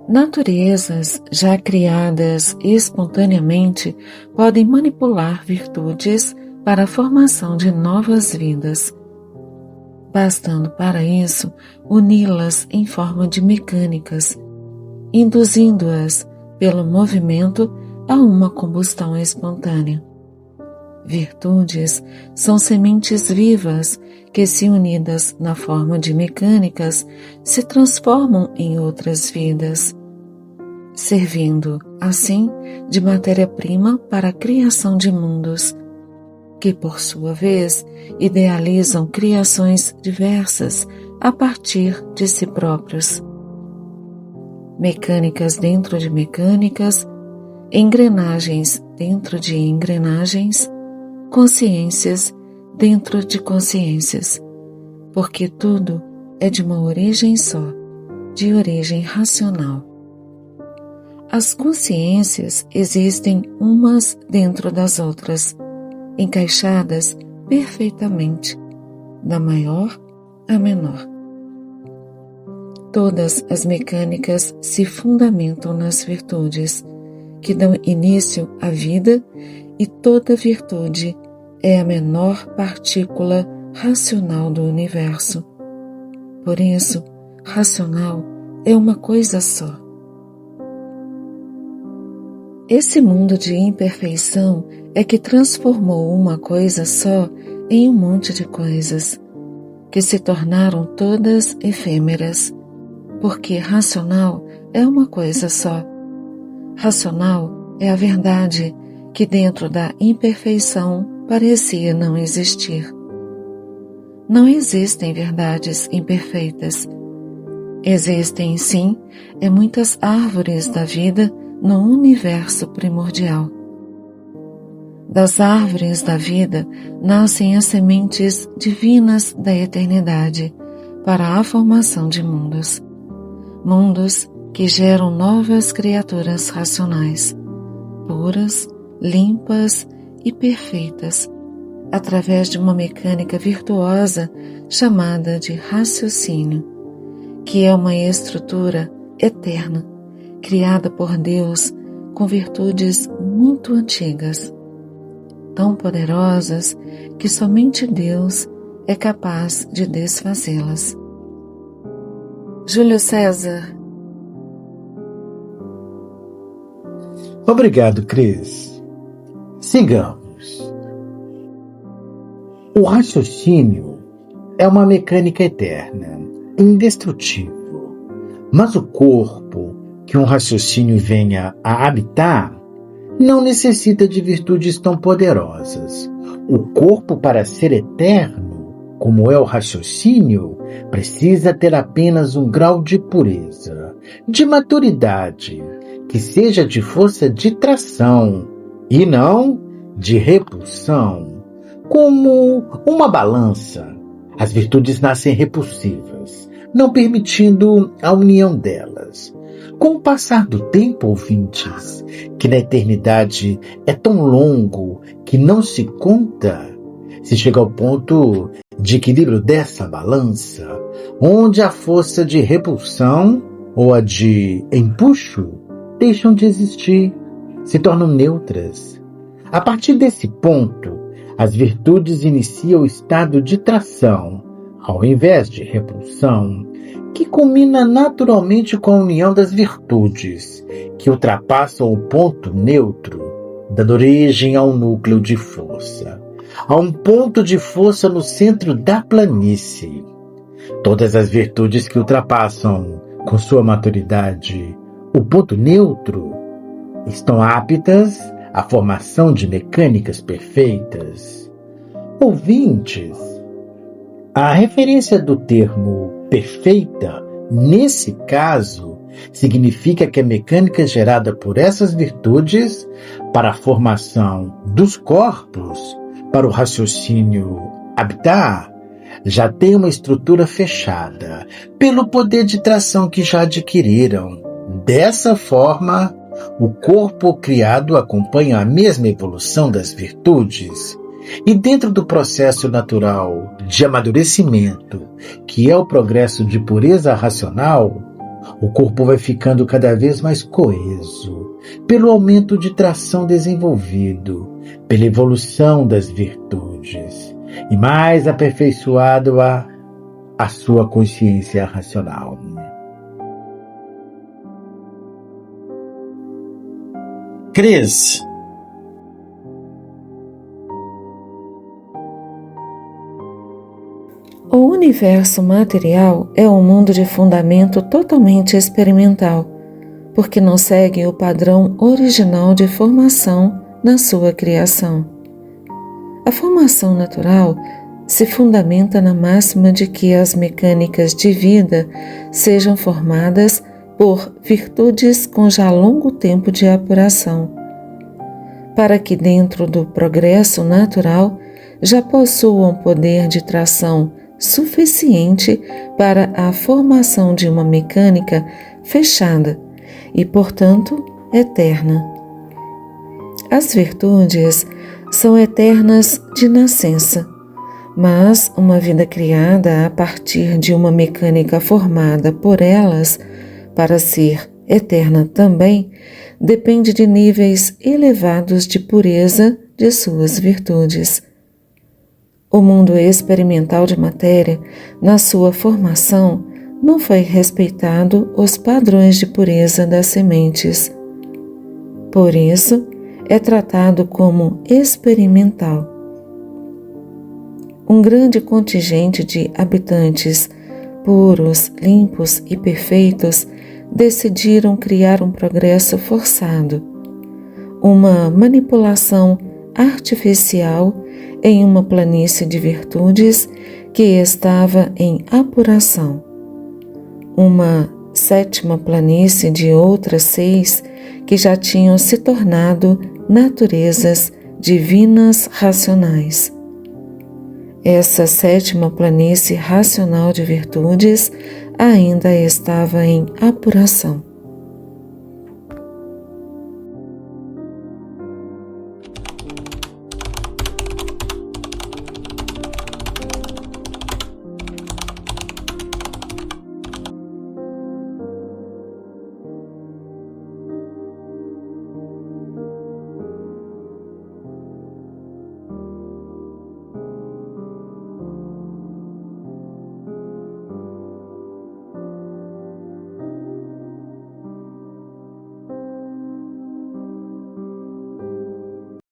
Naturezas já criadas espontaneamente podem manipular virtudes para a formação de novas vidas, bastando para isso uni-las em forma de mecânicas, induzindo-as pelo movimento a uma combustão espontânea. Virtudes são sementes vivas que, se unidas na forma de mecânicas, se transformam em outras vidas, servindo, assim, de matéria-prima para a criação de mundos, que, por sua vez, idealizam criações diversas a partir de si próprios. Mecânicas dentro de mecânicas, engrenagens dentro de engrenagens, consciências dentro de consciências, porque tudo é de uma origem só, de origem racional. As consciências existem umas dentro das outras, encaixadas perfeitamente, da maior à menor. Todas as mecânicas se fundamentam nas virtudes, que dão início à vida, e toda virtude é a menor partícula racional do universo. Por isso, racional é uma coisa só. Esse mundo de imperfeição é que transformou uma coisa só em um monte de coisas, que se tornaram todas efêmeras, porque racional é uma coisa só. Racional é a verdade que dentro da imperfeição parecia não existir. Não existem verdades imperfeitas. Existem, sim, muitas árvores da vida no universo primordial. Das árvores da vida nascem as sementes divinas da eternidade para a formação de mundos. Mundos que geram novas criaturas racionais, puras, limpas e perfeitas, através de uma mecânica virtuosa chamada de raciocínio, que é uma estrutura eterna, criada por Deus com virtudes muito antigas, tão poderosas que somente Deus é capaz de desfazê-las. Júlio César. Obrigado, Cris. Sigamos. O raciocínio é uma mecânica eterna, indestrutível, mas o corpo que um raciocínio venha a habitar não necessita de virtudes tão poderosas. O corpo, para ser eterno, como é o raciocínio, precisa ter apenas um grau de pureza, de maturidade, que seja de força de tração e não de repulsão. Como uma balança, as virtudes nascem repulsivas, não permitindo a união delas. Com o passar do tempo, ouvintes, que na eternidade é tão longo que não se conta, se chega ao ponto de equilíbrio dessa balança, onde a força de repulsão ou a de empuxo deixam de existir, se tornam neutras. A partir desse ponto, as virtudes iniciam o estado de tração, ao invés de repulsão, que culmina naturalmente com a união das virtudes, que ultrapassam o ponto neutro, dando origem a um núcleo de força, a um ponto de força no centro da planície. Todas as virtudes que ultrapassam, com sua maturidade, o ponto neutro, estão aptas à formação de mecânicas perfeitas. Ouvintes, a referência do termo perfeita, nesse caso, significa que a mecânica gerada por essas virtudes para a formação dos corpos, para o raciocínio habitar, já tem uma estrutura fechada, pelo poder de tração que já adquiriram. Dessa forma, o corpo criado acompanha a mesma evolução das virtudes, e dentro do processo natural de amadurecimento, que é o progresso de pureza racional, O corpo vai ficando cada vez mais coeso, pelo aumento de tração desenvolvido, pela evolução das virtudes, e mais aperfeiçoado a sua consciência racional. Cris, O universo material é um mundo de fundamento totalmente experimental, porque não segue o padrão original de formação na sua criação. A formação natural se fundamenta na máxima de que as mecânicas de vida sejam formadas por virtudes com já longo tempo de apuração, para que dentro do progresso natural já possuam poder de tração suficiente para a formação de uma mecânica fechada e, portanto, eterna. As virtudes são eternas de nascença, mas uma vida criada a partir de uma mecânica formada por elas, para ser eterna também, depende de níveis elevados de pureza de suas virtudes. O mundo experimental de matéria, na sua formação, não foi respeitado os padrões de pureza das sementes. Por isso, é tratado como experimental. Um grande contingente de habitantes, puros, limpos e perfeitos, decidiram criar um progresso forçado, uma manipulação artificial em uma planície de virtudes que estava em apuração. Uma sétima planície de outras 6 que já tinham se tornado naturezas divinas racionais. Essa sétima planície racional de virtudes ainda estava em apuração.